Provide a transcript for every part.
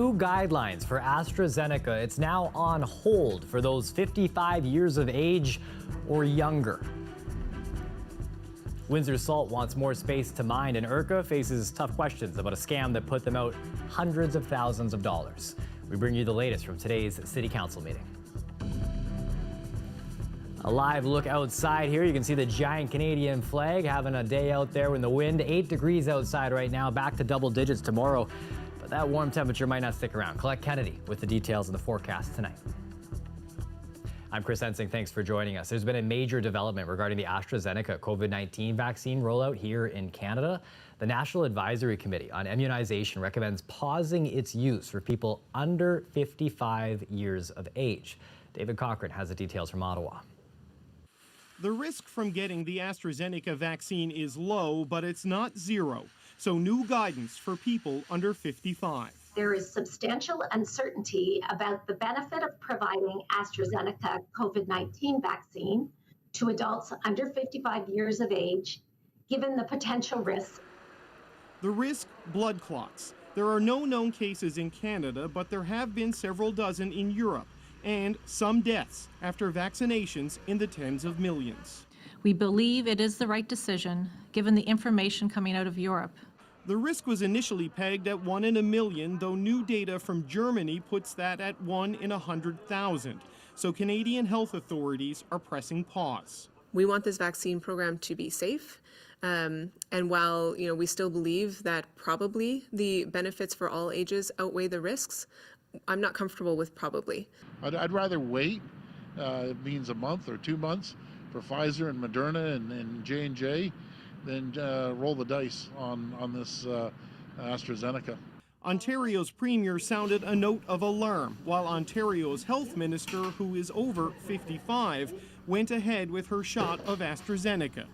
New guidelines for AstraZeneca. It's now on hold for those 55 years of age or younger. Windsor Salt wants more space to mine, and ERCA faces tough questions about a scam that put them out hundreds of thousands of dollars. We bring you the latest from today's City Council meeting. A live look outside here. You can see the giant Canadian flag having a day out there in the wind. 8 degrees outside right now, back to double digits tomorrow. But that warm temperature might not stick around. Colette Kennedy with the details of the forecast tonight. I'm Chris Ensing. Thanks for joining us. There's been a major development regarding the AstraZeneca COVID-19 vaccine rollout here in Canada. The National Advisory Committee on Immunization recommends pausing its use for people under 55 years of age. David Cochran has the details from Ottawa. The risk from getting the AstraZeneca vaccine is low, but it's not zero. So new guidance for people under 55. There is substantial uncertainty about the benefit of providing AstraZeneca COVID-19 vaccine to adults under 55 years of age, given the potential risks. The risk, blood clots. There are no known cases in Canada, but there have been several dozen in Europe, and some deaths after vaccinations in the tens of millions. We believe it is the right decision, given the information coming out of Europe. The risk was initially pegged at 1 in a million, though new data from Germany puts that at 1 in 100,000. So Canadian health authorities are pressing pause. We want this vaccine program to be safe. And while we still believe that probably the benefits for all ages outweigh the risks, I'm not comfortable with probably. I'd rather wait. It means a month or 2 months for Pfizer and Moderna and J&J. Then roll the dice on this AstraZeneca. Ontario's premier sounded a note of alarm, while Ontario's health minister, who is over 55, went ahead with her shot of AstraZeneca.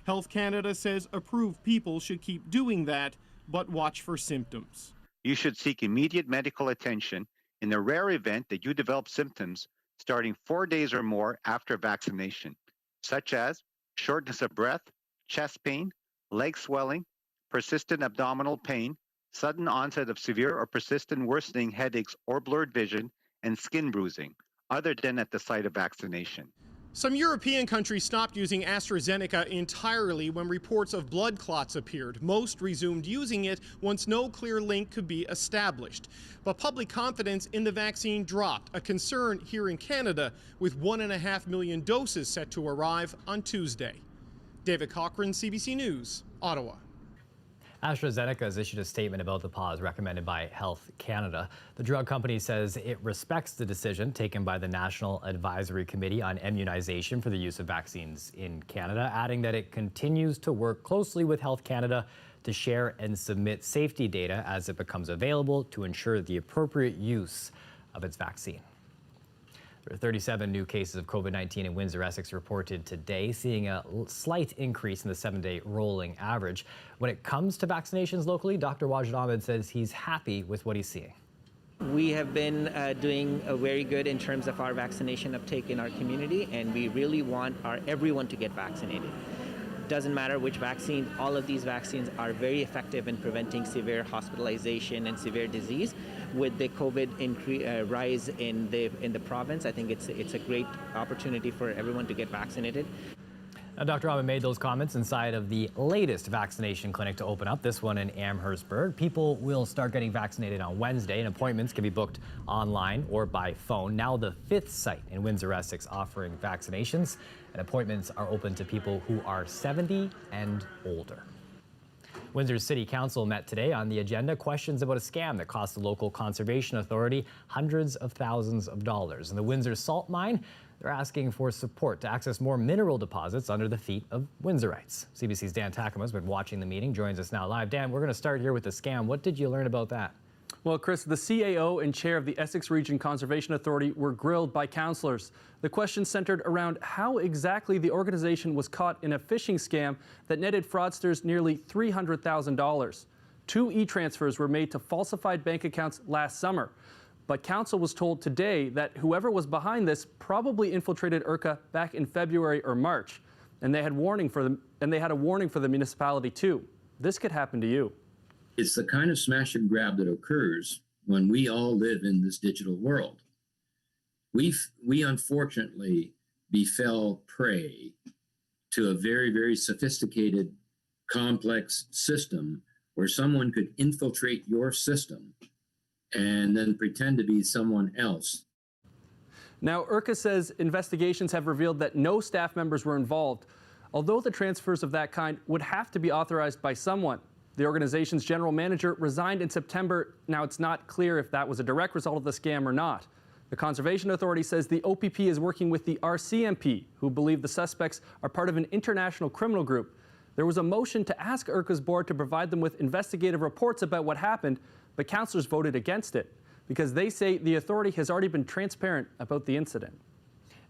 Health Canada says approved people should keep doing that, but watch for symptoms. You should seek immediate medical attention in the rare event that you develop symptoms starting 4 days or more after vaccination, such as shortness of breath, chest pain, leg swelling, persistent abdominal pain, sudden onset of severe or persistent worsening headaches or blurred vision, and skin bruising, other than at the site of vaccination. Some European countries stopped using AstraZeneca entirely when reports of blood clots appeared. Most resumed using it once no clear link could be established. But public confidence in the vaccine dropped, a concern here in Canada, with 1.5 million doses set to arrive on Tuesday. David Cochran, CBC News, Ottawa. AstraZeneca has issued a statement about the pause recommended by Health Canada. The drug company says it respects the decision taken by the National Advisory Committee on Immunization for the use of vaccines in Canada, adding that it continues to work closely with Health Canada to share and submit safety data as it becomes available to ensure the appropriate use of its vaccine. There are 37 new cases of COVID-19 in Windsor, Essex reported today, seeing a slight increase in the 7-day rolling average. When it comes to vaccinations locally, Dr. Wajid Ahmed says he's happy with what he's seeing. We have been doing very good in terms of our vaccination uptake in our community, and we really want everyone to get vaccinated. Doesn't matter which vaccine, all of these vaccines are very effective in preventing severe hospitalization and severe disease. With the COVID rise in the province, I think it's a great opportunity for everyone to get vaccinated. Now, Dr. Ahmed made those comments inside of the latest vaccination clinic to open up, this one in Amherstburg. People will start getting vaccinated on Wednesday, and appointments can be booked online or by phone. Now the 5th site in Windsor, Essex offering vaccinations, and appointments are open to people who are 70 and older. Windsor City Council met today. On the agenda, questions about a scam that cost the local conservation authority hundreds of thousands of dollars. In the Windsor Salt Mine, they're asking for support to access more mineral deposits under the feet of Windsorites. CBC's Dan Takama has been watching the meeting, joins us now live. Dan, we're going to start here with the scam. What did you learn about that? Well, Chris, the CAO and chair of the Essex Region Conservation Authority were grilled by councillors. The questions centered around how exactly the organization was caught in a phishing scam that netted fraudsters nearly $300,000. 2 e-transfers were made to falsified bank accounts last summer. But council was told today that whoever was behind this probably infiltrated ERCA back in February or March, and they had a warning for the municipality too. This could happen to you. It's the kind of smash and grab that occurs when we all live in this digital world. We unfortunately befell prey to a very, very sophisticated, complex system where someone could infiltrate your system and then pretend to be someone else. Now, ERCA says investigations have revealed that no staff members were involved, although the transfers of that kind would have to be authorized by someone. The organization's general manager resigned in September. Now, it's not clear if that was a direct result of the scam or not. The Conservation Authority says the OPP is working with the RCMP, who believe the suspects are part of an international criminal group. There was a motion to ask ERCA's board to provide them with investigative reports about what happened, but councillors voted against it because they say the authority has already been transparent about the incident.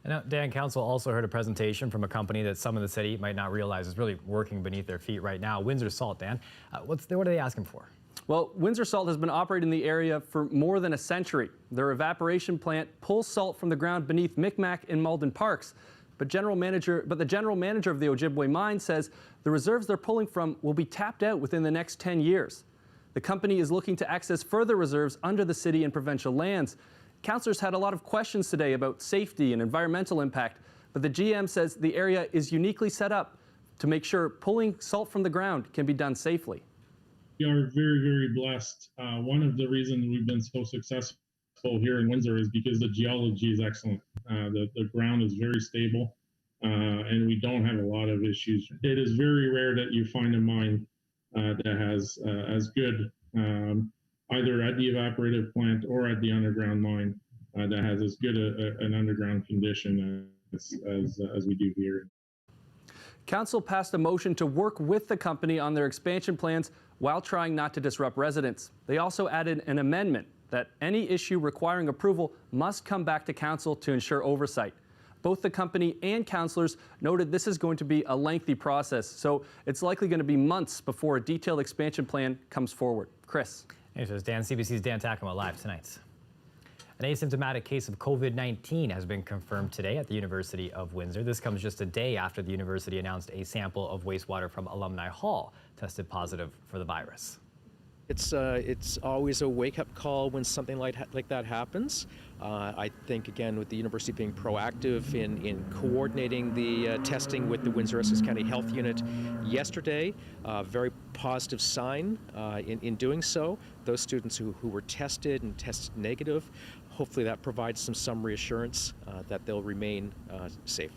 And now, Dan, Council also heard a presentation from a company that some in the city might not realize is really working beneath their feet right now, Windsor Salt. Dan, what are they asking for? Well, Windsor Salt has been operating in the area for more than a century. Their evaporation plant pulls salt from the ground beneath Micmac and Malden Parks. But the general manager of the Ojibwe mine says the reserves they're pulling from will be tapped out within the next 10 years. The company is looking to access further reserves under the city and provincial lands. Councillors had a lot of questions today about safety and environmental impact, but the GM says the area is uniquely set up to make sure pulling salt from the ground can be done safely. We are very, very blessed. One of the reasons we've been so successful here in Windsor is because the geology is excellent. The ground is very stable, and we don't have a lot of issues. It is very rare that you find a mine that has as good, either at the evaporative plant or at the underground mine, that has as good an underground condition as we do here. Council passed a motion to work with the company on their expansion plans while trying not to disrupt residents. They also added an amendment that any issue requiring approval must come back to council to ensure oversight. Both the company and councillors noted this is going to be a lengthy process, so it's likely going to be months before a detailed expansion plan comes forward. Chris. Hey, so it's Dan, CBC's Dan Takama live tonight. An asymptomatic case of COVID-19 has been confirmed today at the University of Windsor. This comes just a day after the university announced a sample of wastewater from Alumni Hall tested positive for the virus. It's always a wake-up call when something like that happens. I think, again, with the university being proactive in coordinating the testing with the Windsor-Essex County Health Unit yesterday, very positive sign in doing so. Those students who were tested and tested negative, hopefully that provides some reassurance that they'll remain safe.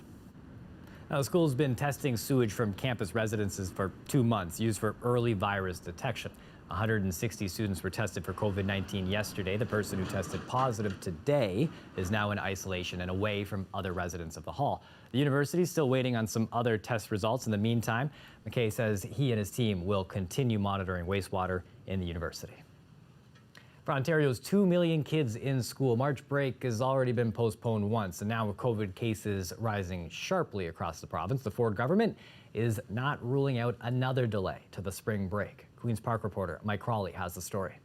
Now, the school's been testing sewage from campus residences for 2 months, used for early virus detection. 160 students were tested for COVID-19 yesterday. The person who tested positive today is now in isolation and away from other residents of the hall. The university is still waiting on some other test results. In the meantime, McKay says he and his team will continue monitoring wastewater in the university. For Ontario's 2 million kids in school, March break has already been postponed once, and now with COVID cases rising sharply across the province, the Ford government is not ruling out another delay to the spring break. Queen's Park reporter Mike Crawley has the story.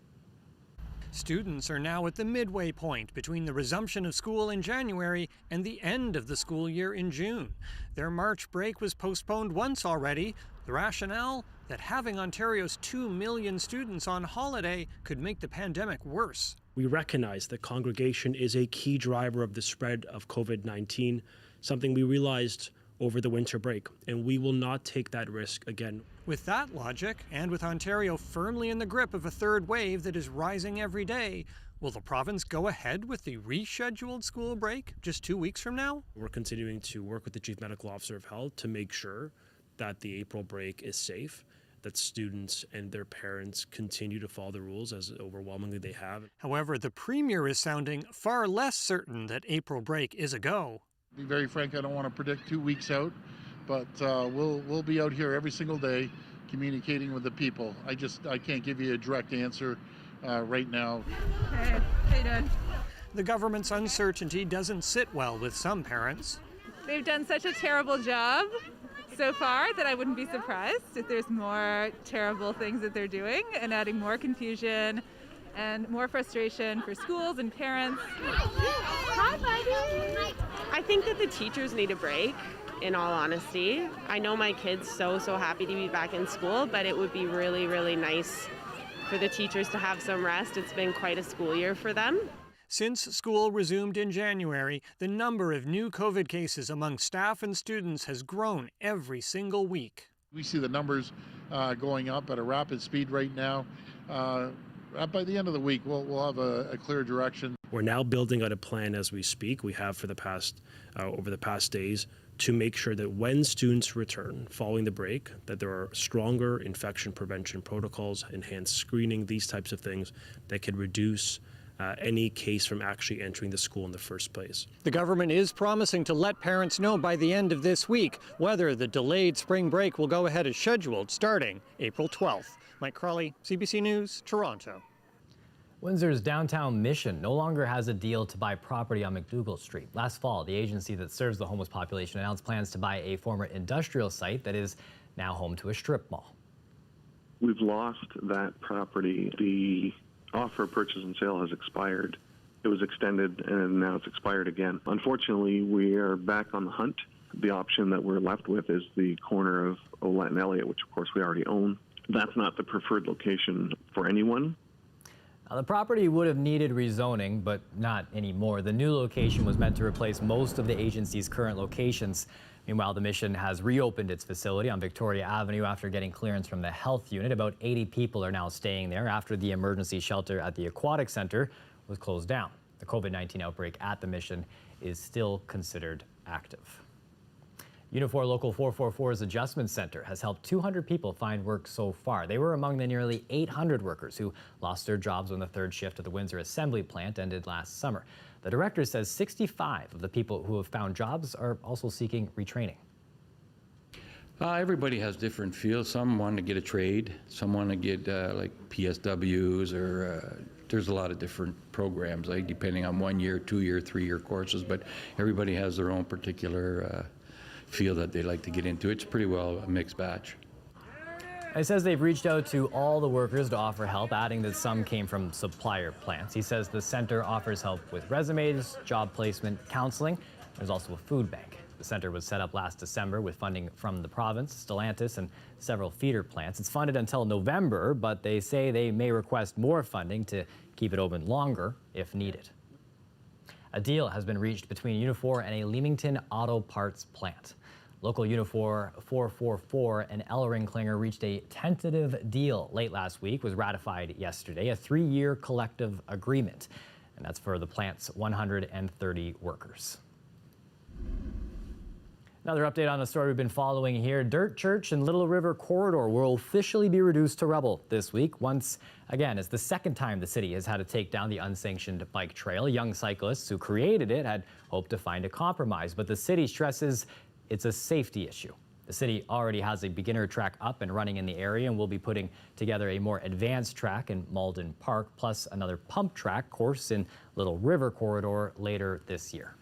Students are now at the midway point between the resumption of school in January and the end of the school year in June. Their March break was postponed once already. The rationale? That having Ontario's 2 million students on holiday could make the pandemic worse. We recognize that congregation is a key driver of the spread of COVID-19, something we realized over the winter break, and we will not take that risk again. With that logic, and with Ontario firmly in the grip of a third wave that is rising every day, will the province go ahead with the rescheduled school break just 2 weeks from now? We're continuing to work with the Chief Medical Officer of Health to make sure that the April break is safe, that students and their parents continue to follow the rules as overwhelmingly they have. However, the Premier is sounding far less certain that April break is a go. To be very frank, I don't want to predict 2 weeks out, but we'll be out here every single day communicating with the people. I can't give you a direct answer right now. Hey, how you doing? The government's uncertainty doesn't sit well with some parents. They've done such a terrible job so far that I wouldn't be surprised if there's more terrible things that they're doing and adding more confusion and more frustration for schools and parents. Hi, buddy. I think that the teachers need a break, in all honesty. I know my kid's so happy to be back in school, but it would be really, really nice for the teachers to have some rest. It's been quite a school year for them. Since school resumed in January, the number of new COVID cases among staff and students has grown every single week. We see the numbers going up at a rapid speed right now. By the end of the week, we'll have a clear direction. We're now building out a plan as we speak. We have for the past over the past days to make sure that when students return following the break, that there are stronger infection prevention protocols, enhanced screening, these types of things that can reduce any case from actually entering the school in the first place. The government is promising to let parents know by the end of this week whether the delayed spring break will go ahead as scheduled starting April 12th. Mike Crawley, CBC News, Toronto. Windsor's downtown Mission no longer has a deal to buy property on McDougall Street. Last fall, the agency that serves the homeless population announced plans to buy a former industrial site that is now home to a strip mall. We've lost that property. The offer of purchase and sale has expired. It was extended and now it's expired again. Unfortunately, we are back on the hunt. The option that we're left with is the corner of Olette and Elliott, which of course we already own. That's not the preferred location for anyone. Now, the property would have needed rezoning, but not anymore. The new location was meant to replace most of the agency's current locations. Meanwhile, the Mission has reopened its facility on Victoria Avenue after getting clearance from the health unit. About 80 people are now staying there after the emergency shelter at the Aquatic Center was closed down. The COVID-19 outbreak at the Mission is still considered active. Unifor Local 444's Adjustment Center has helped 200 people find work so far. They were among the nearly 800 workers who lost their jobs when the third shift at the Windsor Assembly Plant ended last summer. The director says 65 of the people who have found jobs are also seeking retraining. Everybody has different fields. Some want to get a trade, some want to get like PSWs, or there's a lot of different programs, like depending on 1 year, 2 year, 3 year courses, but everybody has their own particular field that they like to get into. It's pretty well a mixed batch. He says they've reached out to all the workers to offer help, adding that some came from supplier plants. He says the center offers help with resumes, job placement, counseling. There's also a food bank. The center was set up last December with funding from the province, Stellantis, and several feeder plants. It's funded until November, but they say they may request more funding to keep it open longer if needed. A deal has been reached between Unifor and a Leamington auto parts plant. Local Unifor 444 and Ellering Klinger reached a tentative deal late last week, was ratified yesterday, a 3-year collective agreement, and that's for the plant's 130 workers. Another update on a story we've been following here. Dirt Church and Little River Corridor will officially be reduced to rubble this week. Once again, it's the second time the city has had to take down the unsanctioned bike trail. Young cyclists who created it had hoped to find a compromise, but the city stresses it's a safety issue. The city already has a beginner track up and running in the area and will be putting together a more advanced track in Malden Park, plus another pump track course in Little River Corridor later this year.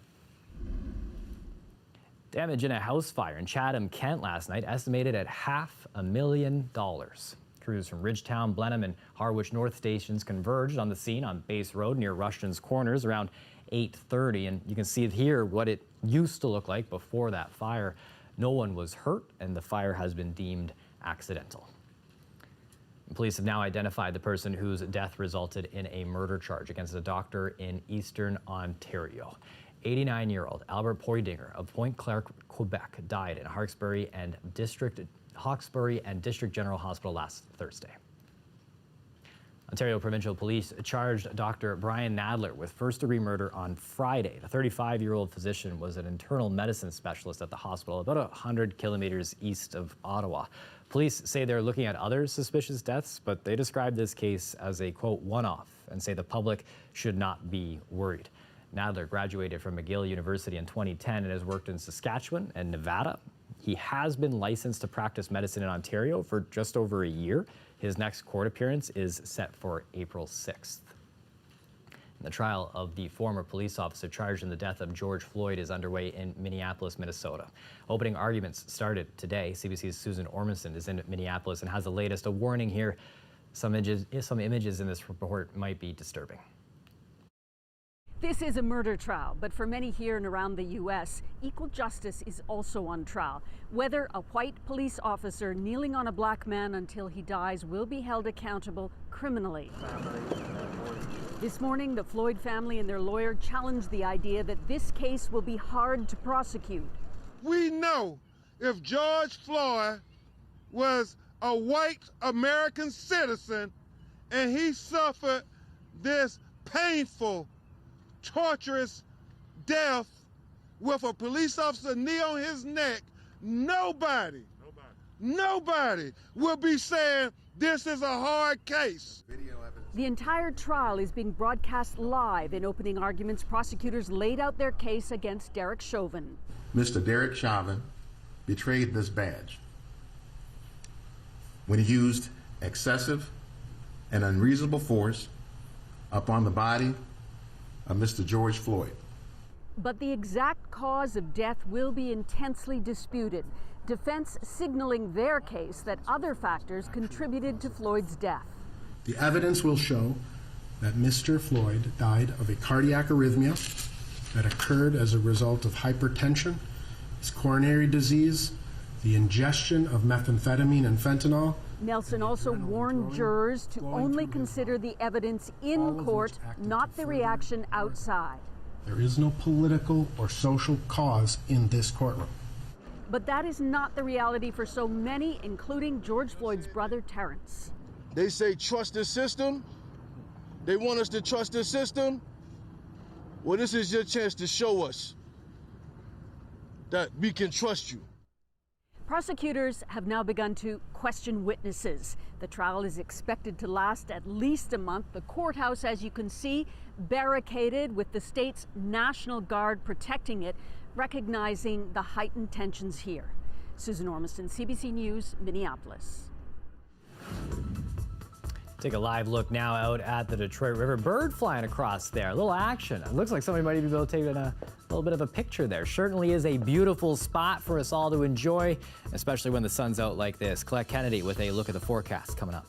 Damage in a house fire in Chatham, Kent last night estimated at $500,000. Crews from Ridgetown, Blenheim, and Harwich North stations converged on the scene on Base Road near Rushton's Corners around 8:30, and you can see here what it used to look like before that fire. No one was hurt, and the fire has been deemed accidental. Police have now identified the person whose death resulted in a murder charge against a doctor in Eastern Ontario. 89-year-old Albert Poidinger of Pointe Claire, Quebec, died in Hawkesbury and District General Hospital last Thursday. Ontario Provincial Police charged Dr. Brian Nadler with first-degree murder on Friday. The 35-year-old physician was an internal medicine specialist at the hospital about 100 kilometers east of Ottawa. Police say they're looking at other suspicious deaths, but they describe this case as a, quote, one-off, and say the public should not be worried. Nadler graduated from McGill University in 2010 and has worked in Saskatchewan and Nevada. He has been licensed to practice medicine in Ontario for just over a year. His next court appearance is set for April 6th. And the trial of the former police officer charged in the death of George Floyd is underway in Minneapolis, Minnesota. Opening arguments started today. CBC's Susan Ormanson is in Minneapolis and has the latest. A warning here, some images in this report might be disturbing. This is a murder trial, but for many here and around the U.S., equal justice is also on trial. Whether a white police officer kneeling on a black man until he dies will be held accountable criminally. This morning, the Floyd family and their lawyer challenged the idea that this case will be hard to prosecute. We know if George Floyd was a white American citizen and he suffered this painful, torturous death with a police officer knee on his neck, nobody will be saying this is a hard case. The entire trial is being broadcast live. In opening arguments, prosecutors laid out their case against Derek Chauvin. Mr. Derek Chauvin betrayed this badge when he used excessive and unreasonable force upon the body of Mr. George Floyd. But the exact cause of death will be intensely disputed. Defense signaling their case that other factors contributed to Floyd's death. The evidence will show that Mr. Floyd died of a cardiac arrhythmia that occurred as a result of hypertension, his coronary disease, the ingestion of methamphetamine and fentanyl. Nelson also warned jurors to only consider the evidence in court, not the reaction outside. There is no political or social cause in this courtroom. But that is not the reality for so many, including George Floyd's brother, Terrence. They say trust the system. They want us to trust the system. Well, this is your chance to show us that we can trust you. Prosecutors have now begun to question witnesses. The trial is expected to last at least a month. The courthouse, as you can see, barricaded with the state's National Guard protecting it, recognizing the heightened tensions here. Susan Ormiston, CBC News, Minneapolis. Take a live look now out at the Detroit River. Bird flying across there. A little action. It looks like somebody might even be able to take a little bit of a picture there. Certainly is a beautiful spot for us all to enjoy, especially when the sun's out like this. Colette Kennedy with a look at the forecast coming up.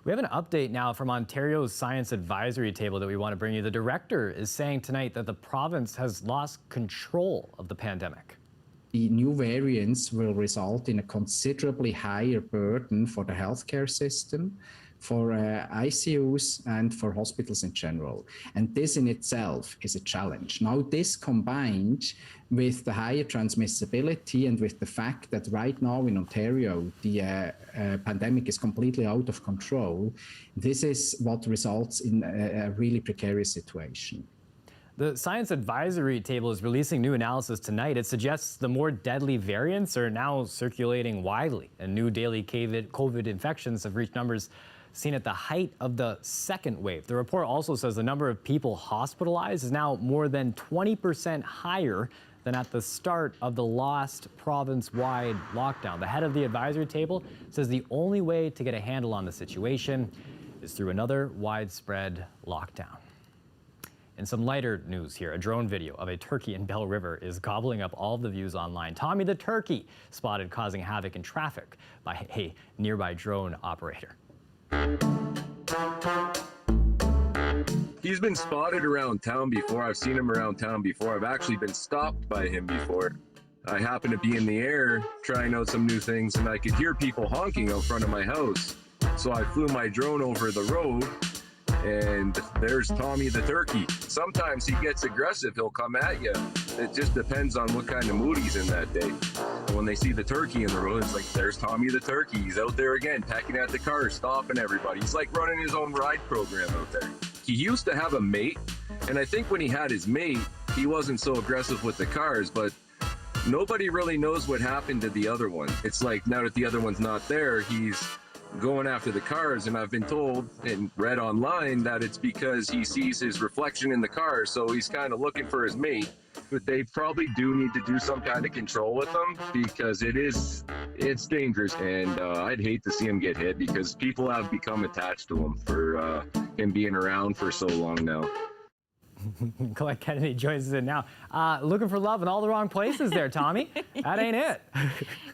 We have an update now from Ontario's Science Advisory Table that we want to bring you. The director is saying tonight that the province has lost control of the pandemic. The new variants will result in a considerably higher burden for the healthcare system, for ICUs, and for hospitals in general. And this in itself is a challenge. Now, this combined with the higher transmissibility and with the fact that right now in Ontario, the pandemic is completely out of control, this is what results in a really precarious situation. The Science Advisory Table is releasing new analysis tonight. It suggests the more deadly variants are now circulating widely, and new daily COVID infections have reached numbers seen at the height of the second wave. The report also says the number of people hospitalized is now more than 20% higher than at the start of the last province-wide lockdown. The head of the advisory table says the only way to get a handle on the situation is through another widespread lockdown. In some lighter news here, a drone video of a turkey in Bell River is gobbling up all of the views online. Tommy the turkey spotted causing havoc in traffic by a nearby drone operator. He's been spotted around town before. I've seen him around town before. I've actually been stopped by him before. I happened to be in the air trying out some new things, and I could hear people honking out front of my house. So I flew my drone over the road, and there's Tommy the turkey. Sometimes he gets aggressive. He'll come at you. It just depends on what kind of mood he's in that day. When they see the turkey in the road, it's like, there's Tommy the turkey. He's out there again, pecking at the cars, stopping everybody. He's like running his own ride program out there. He used to have a mate, and I think when he had his mate, he wasn't so aggressive with the cars, but nobody really knows what happened to the other one. It's like, now that the other one's not there, he's going after the cars, and I've been told and read online that it's because he sees his reflection in the car, so he's kind of looking for his mate. But they probably do need to do some kind of control with them, because it's dangerous, and I'd hate to see him get hit, because people have become attached to him for him being around for so long now. Colette Kennedy joins us in now. Looking for love in all the wrong places there, Tommy. That ain't it.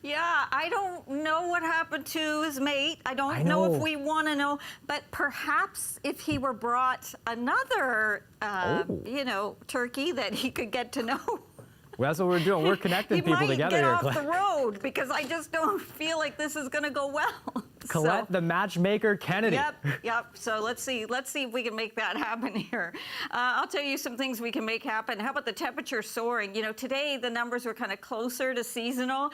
Yeah, I don't know what happened to his mate. I don't know if we want to know, but perhaps if he were brought another, turkey that he could get to know. Well, that's what we're doing. We're connecting people together here, Colette. He might get off the road, because I just don't feel like this is going to go well. Colette, the matchmaker Kennedy. Yep. So let's see if we can make that happen here. I'll tell you some things we can make happen. How about the temperature soaring? You know, today the numbers were kind of closer to seasonal,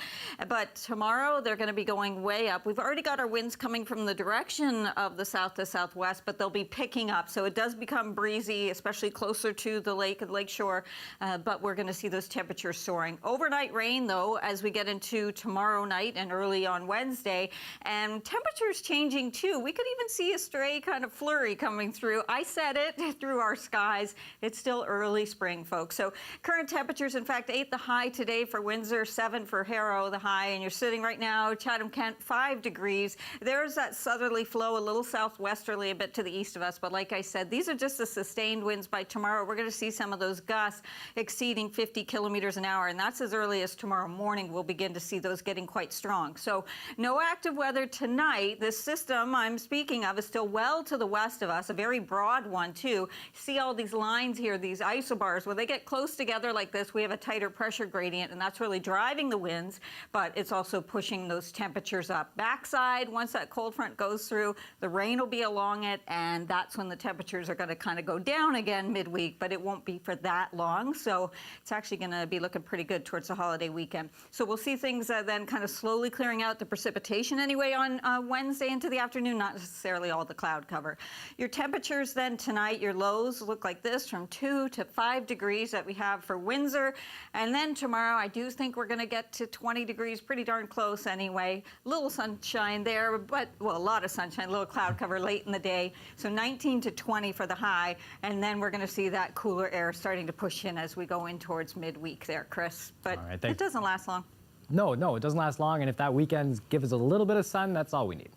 but tomorrow they're going to be going way up. We've already got our winds coming from the direction of the south to southwest, but they'll be picking up. So it does become breezy, especially closer to the lake and lakeshore, but we're going to see those temperatures soaring. Overnight rain, though, as we get into tomorrow night and early on Wednesday, and temperatures changing too. We could even see a stray kind of flurry coming through. I said it, through our skies. It's still early spring, folks. So current temperatures, in fact, 8 the high today for Windsor, 7 for Harrow the high, and you're sitting right now, Chatham-Kent, 5 degrees. There's that southerly flow, a little southwesterly, a bit to the east of us, but like I said, these are just the sustained winds. By tomorrow, we're going to see some of those gusts exceeding 50 kilometers an hour, and that's as early as tomorrow morning. We'll begin to see those getting quite strong. So no active weather tonight. This system I'm speaking of is still well to the west of us, a very broad one too. See all these lines here, these isobars. When they get close together like this, we have a tighter pressure gradient, and that's really driving the winds, but it's also pushing those temperatures up. Backside, once that cold front goes through, the rain will be along it, and that's when the temperatures are going to kind of go down again midweek, but it won't be for that long. So it's actually going to be looking pretty good towards the holiday weekend. So we'll see things then kind of slowly clearing out, the precipitation anyway on Wednesday into the afternoon, not necessarily all the cloud cover. Your temperatures then tonight, your lows look like this, from 2 to 5 degrees that we have for Windsor. And then tomorrow, I do think we're going to get to 20 degrees, pretty darn close anyway. Little sunshine there, but, well, a lot of sunshine, a little cloud cover late in the day. So 19 to 20 for the high. And then we're going to see that cooler air starting to push in as we go in towards midweek there, Chris. But it doesn't last long. No, it doesn't last long. And if that weekend gives us a little bit of sun, that's all we need.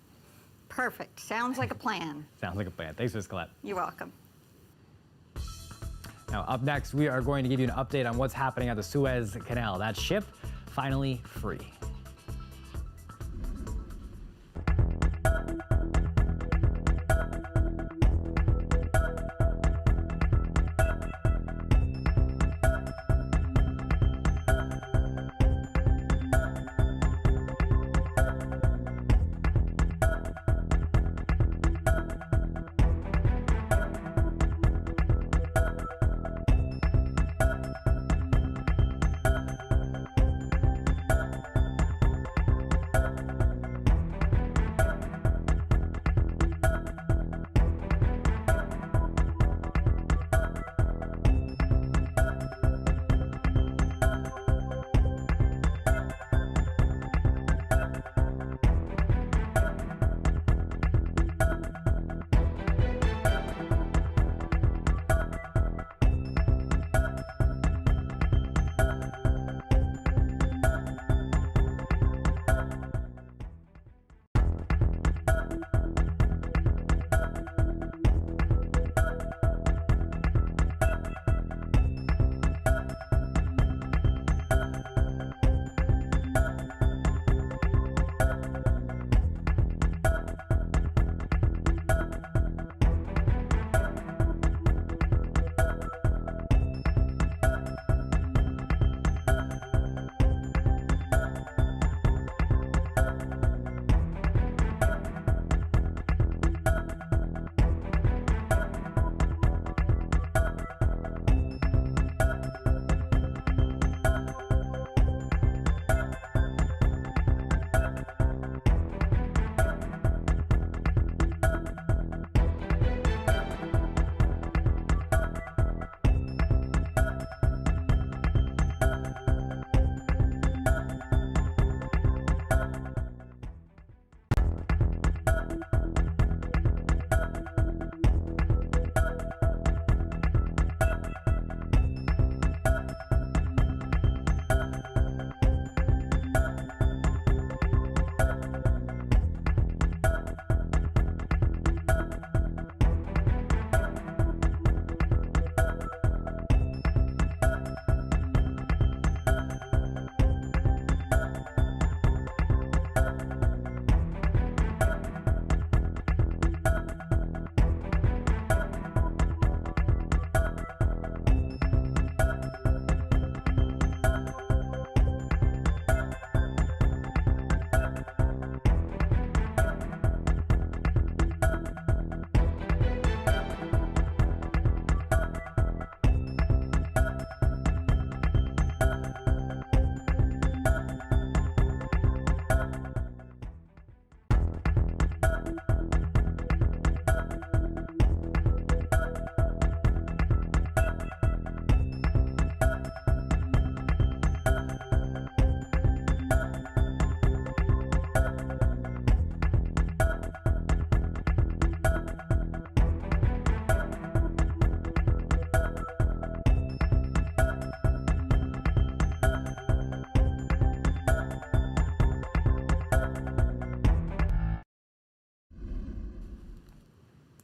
Perfect. Sounds like a plan. Sounds like a plan. Thanks, Ms. Colette. You're welcome. Now, up next, we are going to give you an update on what's happening at the Suez Canal. That ship finally free.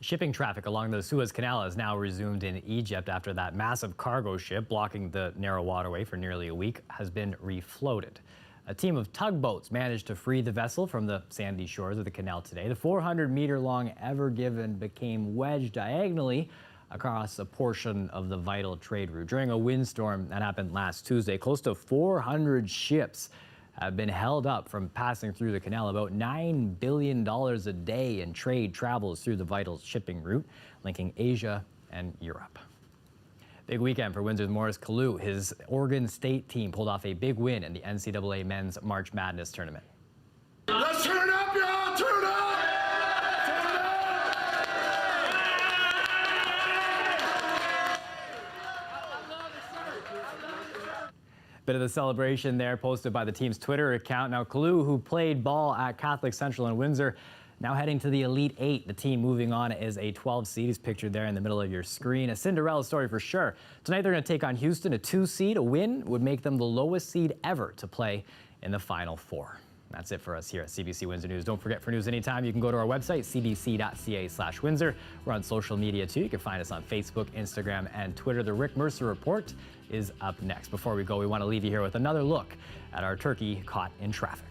Shipping traffic along the Suez Canal has now resumed in Egypt after that massive cargo ship blocking the narrow waterway for nearly a week has been refloated. A team of tugboats managed to free the vessel from the sandy shores of the canal today. The 400-meter-long Ever Given became wedged diagonally across a portion of the vital trade route. During a windstorm that happened last Tuesday, close to 400 ships have been held up from passing through the canal. About $9 billion a day in trade travels through the vital shipping route, linking Asia and Europe. Big weekend for Windsor's Maurice Kalu. His Oregon State team pulled off a big win in the NCAA Men's March Madness tournament. Let's turn up, y'all! Turn up! Bit of the celebration there posted by the team's Twitter account. Now, Kalu, who played ball at Catholic Central in Windsor, now heading to the Elite Eight. The team moving on is a 12 seed. He's pictured there in the middle of your screen. A Cinderella story for sure. Tonight they're going to take on Houston, a 2 seed. A win would make them the lowest seed ever to play in the Final Four. That's it for us here at CBC Windsor News. Don't forget, for news anytime, you can go to our website, cbc.ca/Windsor. We're on social media too. You can find us on Facebook, Instagram, and Twitter. The Rick Mercer Report is up next. Before we go, we want to leave you here with another look at our turkey caught in traffic.